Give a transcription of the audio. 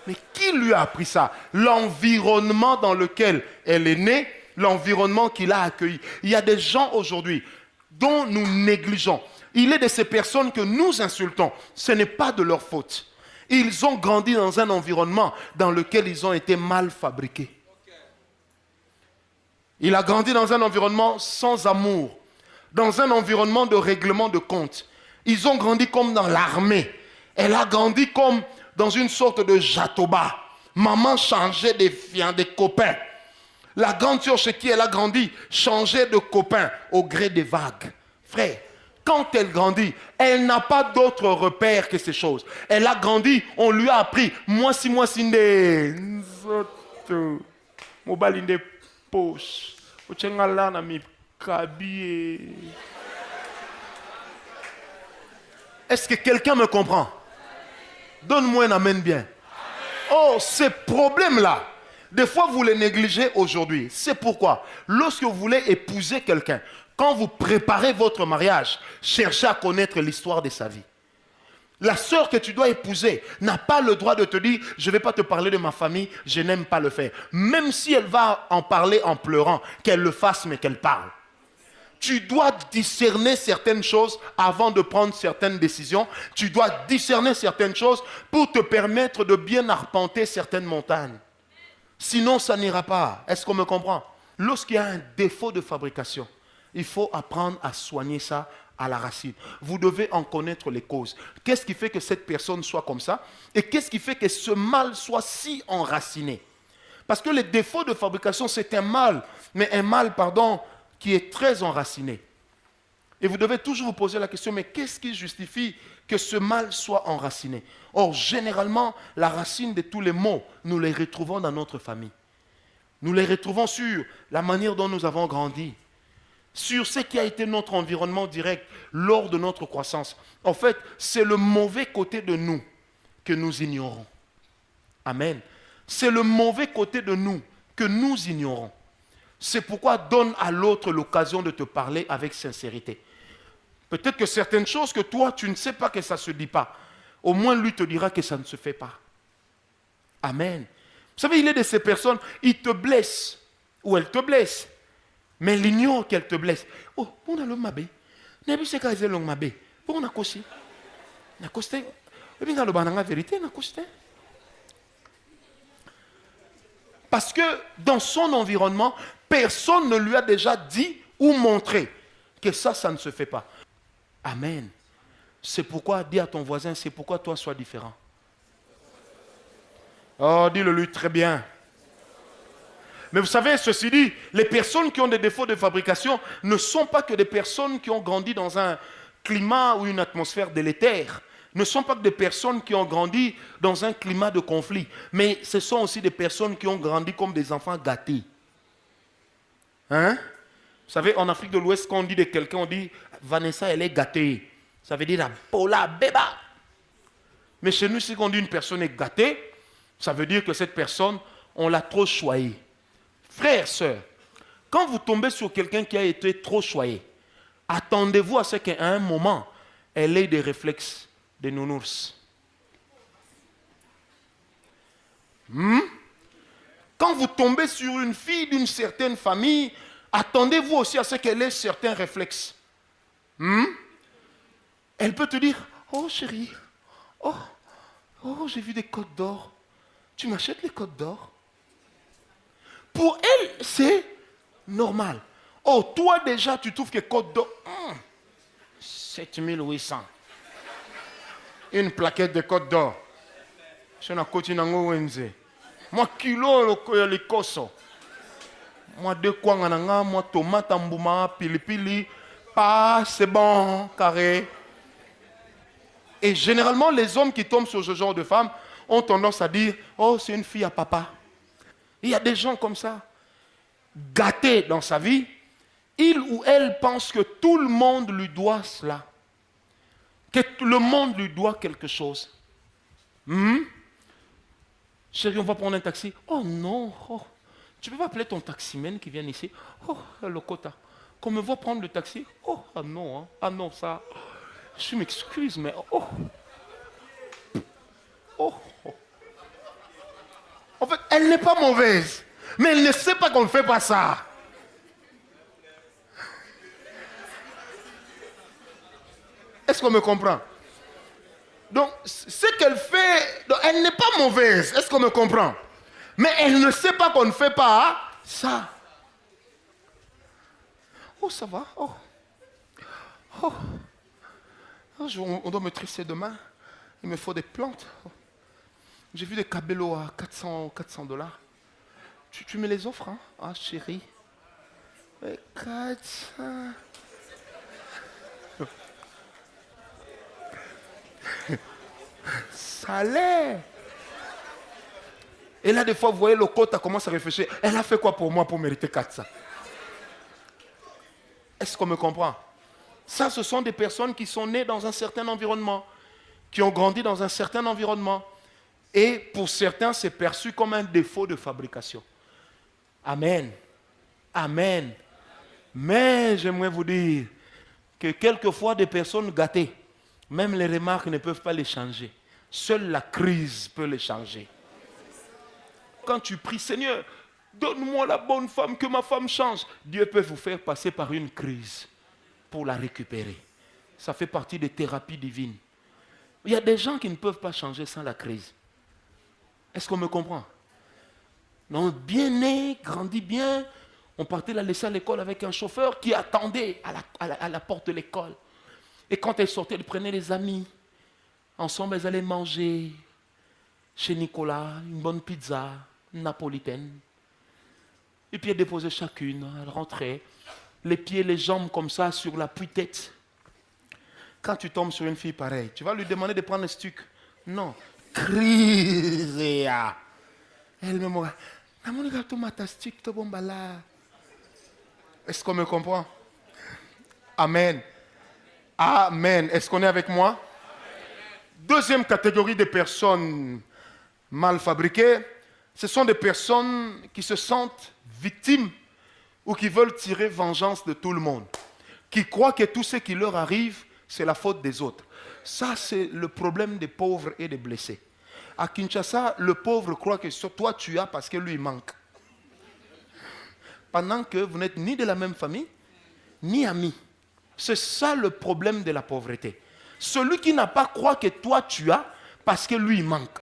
Mais qui lui a appris ça? L'environnement dans lequel elle est née, l'environnement qu'il a accueilli. Il y a des gens aujourd'hui dont nous négligeons. Il est de ces personnes que nous insultons. Ce n'est pas de leur faute. Ils ont grandi dans un environnement dans lequel ils ont été mal fabriqués. Il a grandi dans un environnement sans amour, dans un environnement de règlement de compte. Ils ont grandi comme dans l'armée. Elle a grandi comme dans une sorte de jatoba. Maman changeait des copains. La grande sœur chez qui elle a grandi changeait de copains au gré des vagues. Frère, quand elle grandit, elle n'a pas d'autre repère que ces choses. Elle a grandi, on lui a appris. Moi si, mobile poche. Est-ce que quelqu'un me comprend? Donne-moi un amen bien. Oh, ces problèmes-là, des fois vous les négligez aujourd'hui. C'est pourquoi, lorsque vous voulez épouser quelqu'un, quand vous préparez votre mariage, cherchez à connaître l'histoire de sa vie. La sœur que tu dois épouser n'a pas le droit de te dire « je ne vais pas te parler de ma famille, je n'aime pas le faire ». Même si elle va en parler en pleurant, qu'elle le fasse mais qu'elle parle. Tu dois discerner certaines choses avant de prendre certaines décisions. Tu dois discerner certaines choses pour te permettre de bien arpenter certaines montagnes. Sinon, ça n'ira pas. Est-ce qu'on me comprend? Lorsqu'il y a un défaut de fabrication, il faut apprendre à soigner ça à la racine. Vous devez en connaître les causes. Qu'est-ce qui fait que cette personne soit comme ça? Et qu'est-ce qui fait que ce mal soit si enraciné? Parce que les défauts de fabrication, c'est un mal, mais un mal, qui est très enraciné. Et vous devez toujours vous poser la question, mais qu'est-ce qui justifie que ce mal soit enraciné? Or, généralement, la racine de tous les maux, nous les retrouvons dans notre famille. Nous les retrouvons sur la manière dont nous avons grandi, sur ce qui a été notre environnement direct lors de notre croissance. En fait, c'est le mauvais côté de nous que nous ignorons. Amen. C'est le mauvais côté de nous que nous ignorons. C'est pourquoi donne à l'autre l'occasion de te parler avec sincérité. Peut-être que certaines choses que toi, tu ne sais pas que ça ne se dit pas. Au moins, lui te dira que ça ne se fait pas. Amen. Vous savez, il est de ces personnes, il te blesse ou elle te blesse. Mais il ignore qu'elle te blesse. Oh, on a l'homme mabé. N'est-ce pas que c'est l'homme mabé? Pour on a costé. On a costé. Et bien, dans la vérité, on a costé. Parce que dans son environnement, personne ne lui a déjà dit ou montré que ça ne se fait pas. Amen. C'est pourquoi, dis à ton voisin, c'est pourquoi toi sois différent. Oh, dis-le lui très bien. Mais vous savez, ceci dit, les personnes qui ont des défauts de fabrication ne sont pas que des personnes qui ont grandi dans un climat ou une atmosphère délétère. Ne sont pas que des personnes qui ont grandi dans un climat de conflit. Mais ce sont aussi des personnes qui ont grandi comme des enfants gâtés. Hein? Vous savez, en Afrique de l'Ouest, quand on dit de quelqu'un, on dit Vanessa, elle est gâtée. Ça veut dire la pola béba. Mais chez nous, si on dit une personne est gâtée, ça veut dire que cette personne, on l'a trop choyée. Frères, sœurs, quand vous tombez sur quelqu'un qui a été trop choyé, attendez-vous à ce qu'à un moment, elle ait des réflexes de nounours. Quand vous tombez sur une fille d'une certaine famille, attendez-vous aussi à ce qu'elle ait certains réflexes. Elle peut te dire, oh chérie, oh j'ai vu des côtes d'or. Tu m'achètes les côtes d'or? Pour elle, c'est normal. Oh, toi déjà, tu trouves que côtes d'or, 7800. Une plaquette de côtes d'or. Je n'ai côté nango wenze. Moi, kilo le koso. Moi, deux kwanga nanga, moi, tomate, ambouma, pili, pas, c'est bon, carré. Et généralement, les hommes qui tombent sur ce genre de femmes ont tendance à dire, oh, c'est une fille à papa. Il y a des gens comme ça, gâtés dans sa vie, il ou elle pense que tout le monde lui doit cela. Que le monde lui doit quelque chose. Chérie, on va prendre un taxi. Oh non, tu peux pas appeler ton taximan qui vient ici. Oh, le quota. Qu'on me voit prendre le taxi. Oh, ah non, hein. Ah non, ça. Je m'excuse, mais oh. Elle n'est pas mauvaise, mais elle ne sait pas qu'on ne fait pas ça. Est-ce qu'on me comprend? Donc, ce qu'elle fait, donc, elle n'est pas mauvaise. Est-ce qu'on me comprend? Mais elle ne sait pas qu'on ne fait pas ça. Oh, ça va. Oh. Oh. Oh, on doit me trisser demain. Il me faut des plantes. Oh. J'ai vu des cabellos à 400 dollars. Tu me les offres, hein? Ah, chérie. 400. Ça l'est. Et là, des fois, vous voyez, le côté commence à réfléchir. Elle a fait quoi pour moi pour mériter 400? Est-ce qu'on me comprend? Ça, ce sont des personnes qui sont nées dans un certain environnement, qui ont grandi dans un certain environnement. Et pour certains, c'est perçu comme un défaut de fabrication. Amen. Amen. Mais j'aimerais vous dire que quelquefois, des personnes gâtées, même les remarques ne peuvent pas les changer. Seule la crise peut les changer. Quand tu pries, Seigneur, donne-moi la bonne femme, que ma femme change. Dieu peut vous faire passer par une crise pour la récupérer. Ça fait partie des thérapies divines. Il y a des gens qui ne peuvent pas changer sans la crise. Est-ce qu'on me comprend? Non, bien né, grandi bien. On partait la laisser à l'école avec un chauffeur qui attendait à la porte de l'école. Et quand elle sortait, elle prenait les amis. Ensemble, elles allaient manger chez Nicolas, une bonne pizza, une napolitaine. Et puis elle déposait chacune, elle rentrait, les pieds, les jambes comme ça sur l'appui-tête. Quand tu tombes sur une fille pareille, tu vas lui demander de prendre un stuc. Non. Crise. Elle me dit, est-ce qu'on me comprend? Amen. Amen. Est-ce qu'on est avec moi? Deuxième catégorie de personnes mal fabriquées, ce sont des personnes qui se sentent victimes ou qui veulent tirer vengeance de tout le monde, qui croient que tout ce qui leur arrive, c'est la faute des autres. Ça, c'est le problème des pauvres et des blessés. À Kinshasa, le pauvre croit que sur toi tu as parce que lui il manque. Pendant que vous n'êtes ni de la même famille, ni amis. C'est ça le problème de la pauvreté. Celui qui n'a pas croit que toi tu as parce que lui il manque.